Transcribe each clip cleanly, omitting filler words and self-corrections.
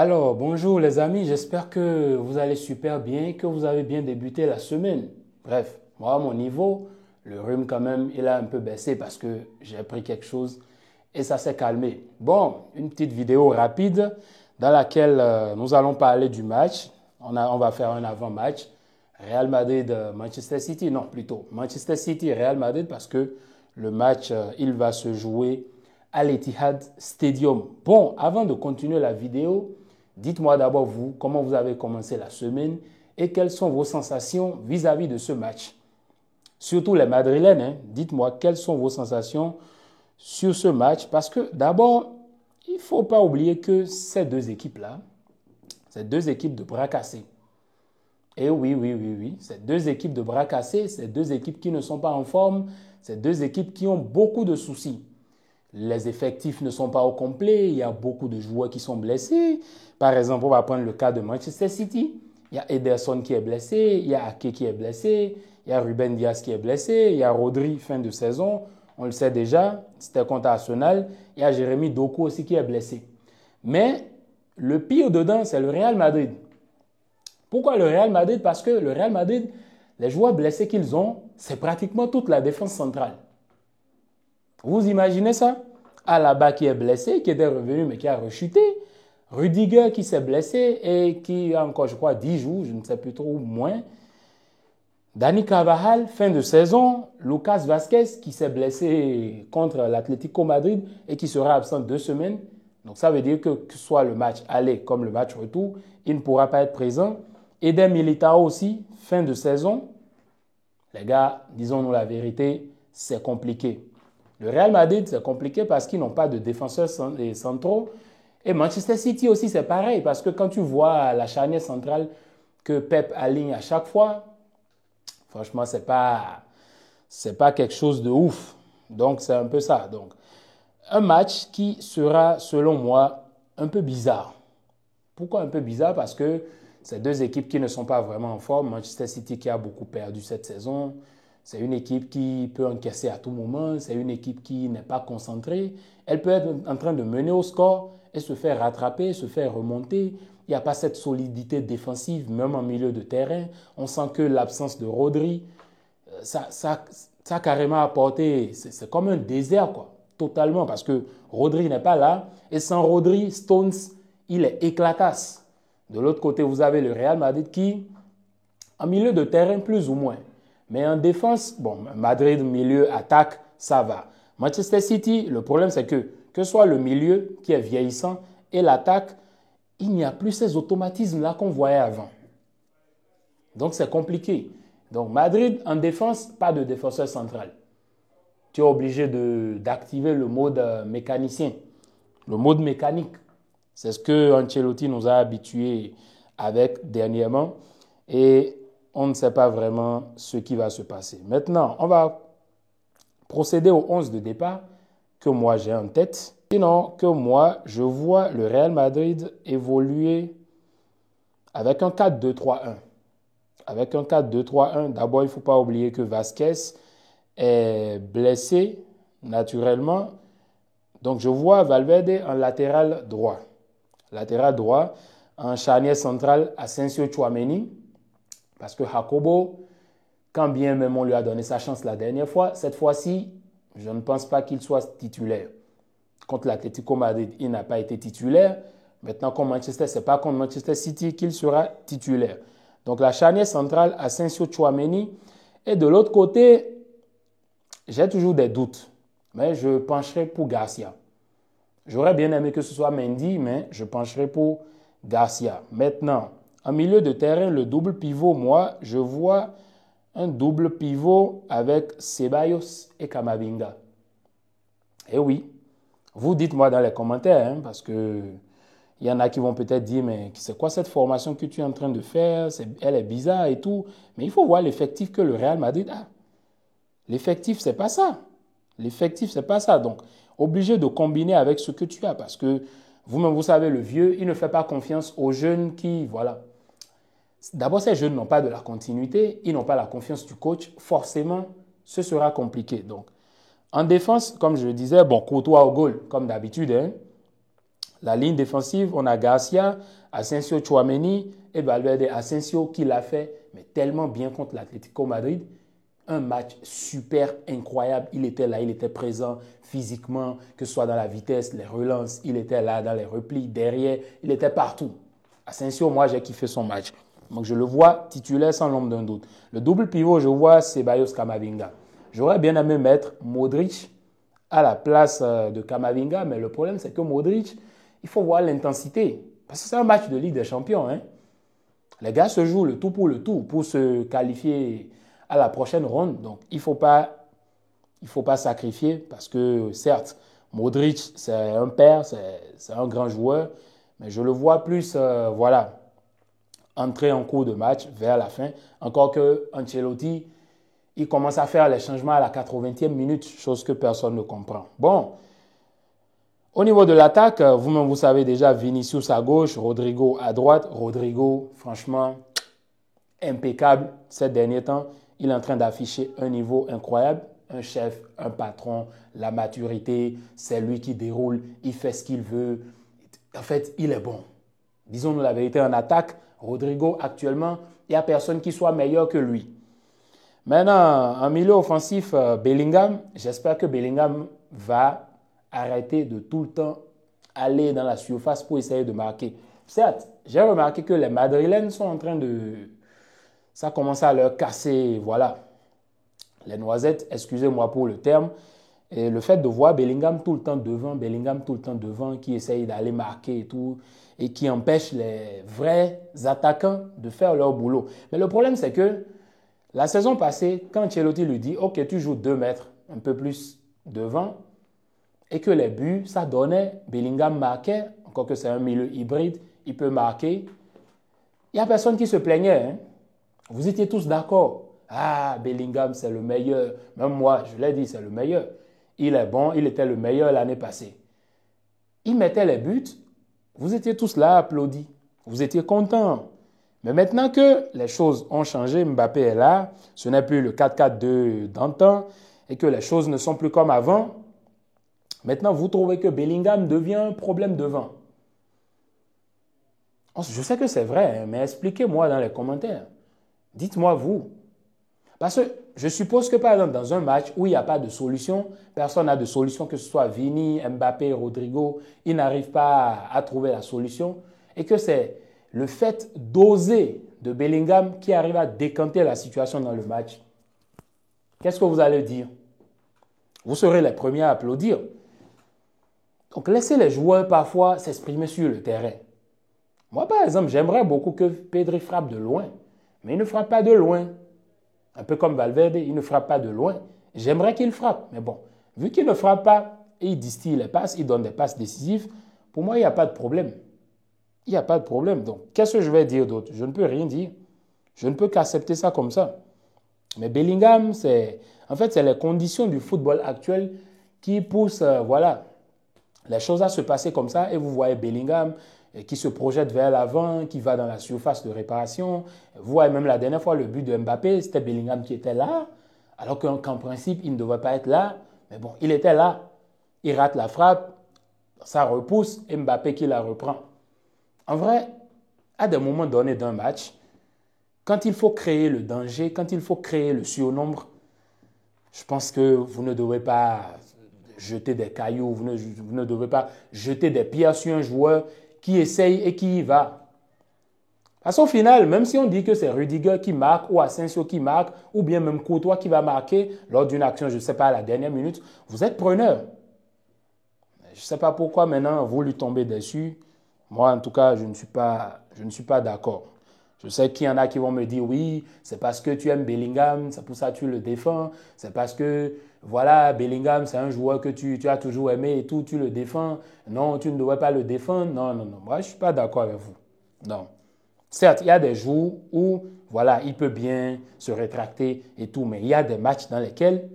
Alors, bonjour les amis, j'espère que vous allez super bien, que vous avez bien débuté la semaine. Bref, moi à mon niveau, le rhume quand même, il a un peu baissé parce que j'ai pris quelque chose et ça s'est calmé. Bon, une petite vidéo rapide dans laquelle nous allons parler du match. On va faire un avant-match. Real Madrid, Manchester City, non plutôt Manchester City, Real Madrid parce que le match, il va se jouer à l'Etihad Stadium. Bon, avant de continuer la vidéo, dites-moi d'abord vous, comment vous avez commencé la semaine et quelles sont vos sensations vis-à-vis de ce match. Surtout les Madrilènes, hein, dites-moi quelles sont vos sensations sur ce match parce que d'abord, il ne faut pas oublier que ces deux équipes-là, ces deux équipes de bras cassés, et oui, oui, oui, oui, ces deux équipes de bras cassés, ces deux équipes qui ne sont pas en forme, ces deux équipes qui ont beaucoup de soucis. Les effectifs ne sont pas au complet, il y a beaucoup de joueurs qui sont blessés. Par exemple, on va prendre le cas de Manchester City. Il y a Ederson qui est blessé, il y a Ake qui est blessé, il y a Ruben Dias qui est blessé, il y a Rodri fin de saison, on le sait déjà, c'était contre Arsenal, il y a Jérémy Doku aussi qui est blessé. Mais le pire dedans, c'est le Real Madrid. Pourquoi le Real Madrid? Parce que le Real Madrid, les joueurs blessés qu'ils ont, c'est pratiquement toute la défense centrale. Vous imaginez ça? Alaba qui est blessé, qui était revenu mais qui a rechuté. Rudiger qui s'est blessé et qui a encore, je crois, 10 jours, je ne sais plus trop, ou moins. Dani Carvajal, fin de saison. Lucas Vazquez qui s'est blessé contre l'Atlético Madrid et qui sera absent 2 semaines. Donc ça veut dire que ce soit le match aller comme le match retour, il ne pourra pas être présent. Eden Militao aussi, fin de saison. Les gars, disons-nous la vérité, c'est compliqué. Le Real Madrid, c'est compliqué parce qu'ils n'ont pas de défenseurs centraux. Et Manchester City aussi, c'est pareil, parce que quand tu vois la charnière centrale que Pep aligne à chaque fois, franchement, c'est pas quelque chose de ouf. Donc, c'est un peu ça. Donc, un match qui sera, selon moi, un peu bizarre. Pourquoi un peu bizarre? Parce que c'est deux équipes qui ne sont pas vraiment en forme. Manchester City qui a beaucoup perdu cette saison. C'est une équipe qui peut encaisser à tout moment. C'est une équipe qui n'est pas concentrée. Elle peut être en train de mener au score et se faire rattraper, se faire remonter. Il n'y a pas cette solidité défensive, même en milieu de terrain. On sent que l'absence de Rodri, ça a carrément apporté, c'est comme un désert, quoi, totalement, parce que Rodri n'est pas là. Et sans Rodri, Stones, il est éclatasse. De l'autre côté, vous avez le Real Madrid qui, en milieu de terrain, plus ou moins. Mais en défense, bon, Madrid, milieu, attaque, ça va. Manchester City, le problème, c'est que soit le milieu qui est vieillissant et l'attaque, il n'y a plus ces automatismes-là qu'on voyait avant. Donc, c'est compliqué. Donc, Madrid, en défense, pas de défenseur central. Tu es obligé d'activer le mode mécanicien, le mode mécanique. C'est ce que Ancelotti nous a habitués avec dernièrement. Et on ne sait pas vraiment ce qui va se passer. Maintenant, on va procéder au 11 de départ que moi j'ai en tête. Sinon, que moi, je vois le Real Madrid évoluer avec un 4-2-3-1. Avec un 4-2-3-1, d'abord, il ne faut pas oublier que Vasquez est blessé naturellement. Donc, je vois Valverde en latéral droit. Latéral droit, en charnière centrale, Asensio Tchouaméni. Parce que Jacobo, quand bien même on lui a donné sa chance la dernière fois, cette fois-ci, je ne pense pas qu'il soit titulaire. Contre l'Atlético Madrid, il n'a pas été titulaire. Maintenant, contre Manchester, ce n'est pas contre Manchester City qu'il sera titulaire. Donc, la charnière centrale, Asensio Tchouaméni. Et de l'autre côté, j'ai toujours des doutes, mais je pencherai pour Garcia. J'aurais bien aimé que ce soit Mendy, mais je pencherai pour Garcia. Maintenant, en milieu de terrain, le double pivot, moi, je vois un double pivot avec Ceballos et Camavinga. Eh oui, vous dites-moi dans les commentaires, hein, parce que il y en a qui vont peut-être dire, mais c'est quoi cette formation que tu es en train de faire? Elle est bizarre et tout. Mais il faut voir l'effectif que le Real Madrid a. L'effectif, c'est pas ça. L'effectif, c'est pas ça. Donc, obligé de combiner avec ce que tu as parce que vous-même, vous savez, le vieux, il ne fait pas confiance aux jeunes qui, voilà. D'abord, ces jeunes n'ont pas de la continuité, ils n'ont pas la confiance du coach. Forcément, ce sera compliqué. Donc, en défense, comme je le disais, bon, Courtois au goal, comme d'habitude. Hein. La ligne défensive, on a Garcia, Asensio Tchouaméni et Valverde. Asensio qui l'a fait, mais tellement bien contre l'Atlético Madrid. Un match super incroyable. Il était là, il était présent physiquement, que ce soit dans la vitesse, les relances. Il était là dans les replis, derrière. Il était partout. Asensio, moi, j'ai kiffé son match. Donc, je le vois titulaire sans l'ombre d'un doute. Le double pivot, je vois Ceballos Camavinga. J'aurais bien aimé mettre Modric à la place de Camavinga, mais le problème, c'est que Modric, il faut voir l'intensité. Parce que c'est un match de Ligue des Champions. Hein. Les gars se jouent le tout pour se qualifier à la prochaine ronde. Donc, il ne faut pas sacrifier parce que, certes, Modric, c'est un père, c'est un grand joueur, mais je le vois plus, entrer en cours de match vers la fin. Encore que Ancelotti, il commence à faire les changements à la 80e minute, chose que personne ne comprend. Bon, au niveau de l'attaque, vous-même, vous savez déjà, Vinicius à gauche, Rodrigo à droite. Rodrigo, franchement, impeccable ces derniers temps. Il est en train d'afficher un niveau incroyable. Un chef, un patron, la maturité, c'est lui qui déroule, il fait ce qu'il veut. En fait, il est bon. Disons-nous la vérité, en attaque, Rodrigo, actuellement, il n'y a personne qui soit meilleur que lui. Maintenant, en milieu offensif, Bellingham, j'espère que Bellingham va arrêter de tout le temps aller dans la surface pour essayer de marquer. Certes, j'ai remarqué que les Madrilènes sont en train de... Ça commence à leur casser, voilà, les noisettes, excusez-moi pour le terme. Et le fait de voir Bellingham tout le temps devant, qui essaye d'aller marquer et tout, et qui empêche les vrais attaquants de faire leur boulot. Mais le problème, c'est que la saison passée, quand Ancelotti lui dit « Ok, tu joues 2 mètres, un peu plus devant », et que les buts, ça donnait, Bellingham marquait, encore que c'est un milieu hybride, il peut marquer. Il n'y a personne qui se plaignait. Hein? Vous étiez tous d'accord. Ah, Bellingham, c'est le meilleur. Même moi, je l'ai dit, c'est le meilleur. Il est bon, il était le meilleur l'année passée. Il mettait les buts, vous étiez tous là applaudis. Vous étiez contents. Mais maintenant que les choses ont changé, Mbappé est là, ce n'est plus le 4-4-2 d'antan, et que les choses ne sont plus comme avant, maintenant vous trouvez que Bellingham devient un problème devant. Je sais que c'est vrai, mais expliquez-moi dans les commentaires. Dites-moi vous. Parce que je suppose que par exemple dans un match où il n'y a pas de solution, personne n'a de solution, que ce soit Vini, Mbappé, Rodrigo, ils n'arrivent pas à trouver la solution, et que c'est le fait d'oser de Bellingham qui arrive à décanter la situation dans le match. Qu'est-ce que vous allez dire? Vous serez les premiers à applaudir. Donc laissez les joueurs parfois s'exprimer sur le terrain. Moi par exemple, j'aimerais beaucoup que Pedri frappe de loin, mais il ne frappe pas de loin. Un peu comme Valverde, il ne frappe pas de loin. J'aimerais qu'il frappe, mais bon, vu qu'il ne frappe pas et il distille les passes, il donne des passes décisives, pour moi il n'y a pas de problème. Il n'y a pas de problème. Donc, qu'est-ce que je vais dire d'autre? Je ne peux rien dire. Je ne peux qu'accepter ça comme ça. Mais Bellingham, c'est les conditions du football actuel qui poussent les choses à se passer comme ça. Et vous voyez Bellingham qui se projette vers l'avant, qui va dans la surface de réparation. Vous voyez même la dernière fois, le but de Mbappé, c'était Bellingham qui était là, alors qu'en principe, il ne devrait pas être là. Mais bon, il était là. Il rate la frappe, ça repousse, et Mbappé qui la reprend. En vrai, à des moments donnés d'un match, quand il faut créer le danger, quand il faut créer le surnombre, je pense que vous ne devez pas jeter des cailloux, vous ne devez pas jeter des pierres sur un joueur qui essaye et qui y va. Parce qu'au final, même si on dit que c'est Rudiger qui marque ou Asensio qui marque ou bien même Courtois qui va marquer lors d'une action, je ne sais pas, à la dernière minute, vous êtes preneur. Je ne sais pas pourquoi maintenant vous lui tombez dessus. Moi, en tout cas, je ne suis pas d'accord. Je sais qu'il y en a qui vont me dire, oui, c'est parce que tu aimes Bellingham, c'est pour ça que tu le défends. C'est parce que, voilà, Bellingham, c'est un joueur que tu as toujours aimé et tout, tu le défends. Non, tu ne devrais pas le défendre. Non. Moi, je ne suis pas d'accord avec vous. Non. Certes, il y a des jours où, voilà, il peut bien se rétracter et tout, mais il y a des matchs dans lesquels,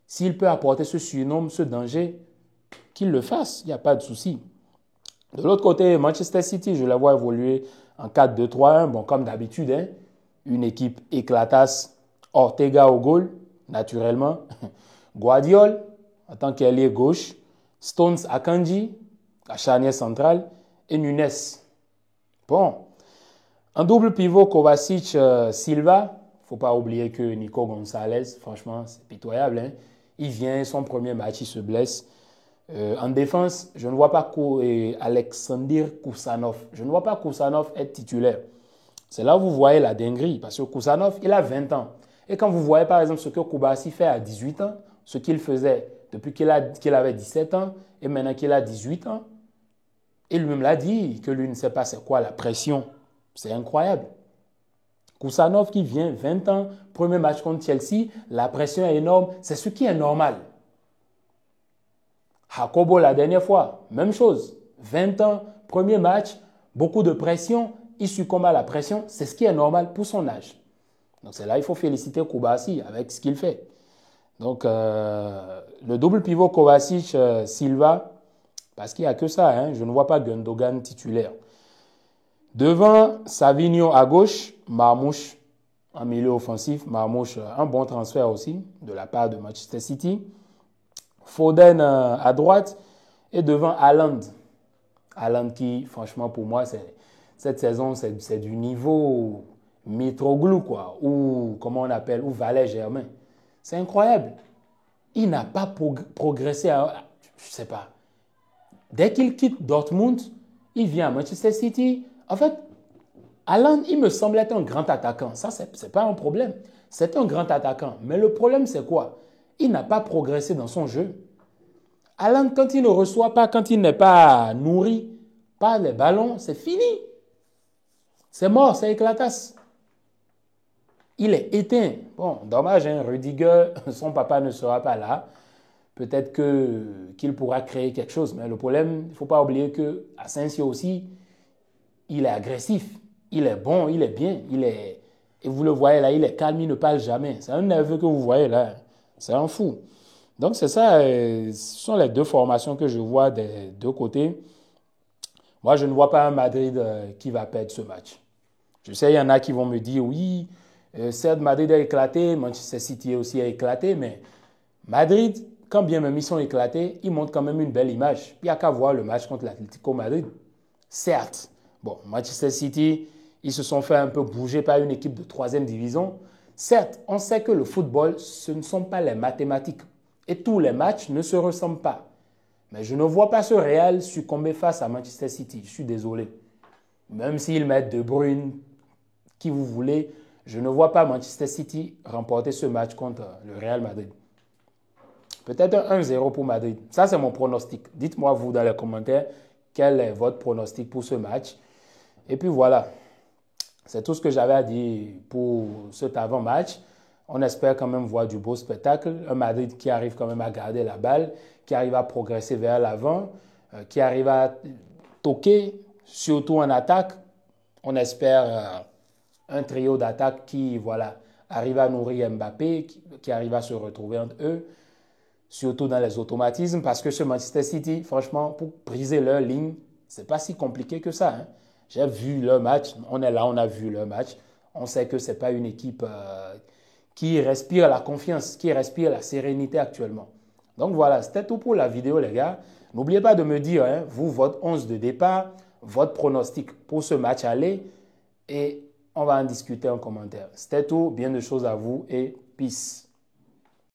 s'il peut apporter ce surnom, ce danger, qu'il le fasse. Il n'y a pas de souci. De l'autre côté, Manchester City, je la vois évoluer en 4-2-3-1. Bon, comme d'habitude, hein, une équipe éclatasse. Ortega au goal, naturellement. Guardiola, en tant qu'ailier gauche. Stones Akanji, la charnière centrale, et Nunes. Bon. En double pivot, Kovacic, Silva. Il ne faut pas oublier que Nico Gonzalez, franchement, c'est pitoyable. Hein? Il vient, son premier match, il se blesse. En défense, je ne vois pas Alexander Kusanov. Je ne vois pas Kusanov être titulaire. C'est là où vous voyez la dinguerie. Parce que Kusanov, il a 20 ans. Et quand vous voyez par exemple ce que Koubassi fait à 18 ans, ce qu'il faisait depuis qu'il avait 17 ans et maintenant qu'il a 18 ans, il lui-même l'a dit que lui ne sait pas c'est quoi la pression. C'est incroyable. Kusanov qui vient, 20 ans, premier match contre Chelsea, la pression est énorme. C'est ce qui est normal. Jacobo, la dernière fois, même chose. 20 ans, premier match, beaucoup de pression. Il succombe à la pression. C'est ce qui est normal pour son âge. Donc c'est là il faut féliciter Koubassi avec ce qu'il fait. Donc le double pivot Kovacic-Silva, parce qu'il n'y a que ça, hein, je ne vois pas Gundogan titulaire. Devant, Savinho à gauche, Marmouche en milieu offensif. Marmouche, un bon transfert aussi de la part de Manchester City. Foden à droite et devant Haaland. Haaland qui, franchement, pour moi, cette saison, c'est du niveau Mitroglou, quoi, ou comment on appelle, ou Valère Germain. C'est incroyable. Il n'a pas progressé je ne sais pas. Dès qu'il quitte Dortmund, il vient à Manchester City. En fait, Haaland, il me semble être un grand attaquant. Ça, ce n'est pas un problème. C'est un grand attaquant. Mais le problème, c'est quoi? Il n'a pas progressé dans son jeu. Haaland, quand il ne reçoit pas, quand il n'est pas nourri par les ballons, c'est fini. C'est mort, c'est éclatasse. Il est éteint. Bon, dommage, hein, Rudiger, son papa ne sera pas là. Peut-être qu'il pourra créer quelque chose. Mais le problème, il ne faut pas oublier que Asensio aussi, il est agressif. Il est bon, il est bien. Et vous le voyez là, il est calme, il ne parle jamais. C'est un nerveux que vous voyez là. C'est un fou. Donc c'est ça, ce sont les deux formations que je vois des deux côtés. Moi, je ne vois pas un Madrid qui va perdre ce match. Je sais, il y en a qui vont me dire, oui, certes, Madrid a éclaté, Manchester City aussi a éclaté, mais Madrid, quand bien même ils sont éclatés, ils montrent quand même une belle image. Il n'y a qu'à voir le match contre l'Atlético Madrid. Certes, bon, Manchester City, ils se sont fait un peu bouger par une équipe de 3e division. Certes, on sait que le football, ce ne sont pas les mathématiques. Et tous les matchs ne se ressemblent pas. Mais je ne vois pas ce Real succomber face à Manchester City. Je suis désolé. Même s'ils mettent De Bruyne, qui vous voulez, je ne vois pas Manchester City remporter ce match contre le Real Madrid. Peut-être un 1-0 pour Madrid. Ça, c'est mon pronostic. Dites-moi, vous, dans les commentaires, quel est votre pronostic pour ce match. Et puis voilà. C'est tout ce que j'avais à dire pour cet avant-match. On espère quand même voir du beau spectacle. Un Madrid qui arrive quand même à garder la balle, qui arrive à progresser vers l'avant, qui arrive à toquer, surtout en attaque. On espère un trio d'attaque qui arrive à nourrir Mbappé, qui arrive à se retrouver entre eux, surtout dans les automatismes, parce que ce Manchester City, franchement, pour briser leur ligne, ce n'est pas si compliqué que ça. Hein. J'ai vu leur match, on est là, on a vu leur match. On sait que ce n'est pas une équipe qui respire la confiance, qui respire la sérénité actuellement. Donc voilà, c'était tout pour la vidéo, les gars. N'oubliez pas de me dire, hein, vous, votre 11 de départ, votre pronostic pour ce match aller, et on va en discuter en commentaire. C'était tout, bien de choses à vous et peace.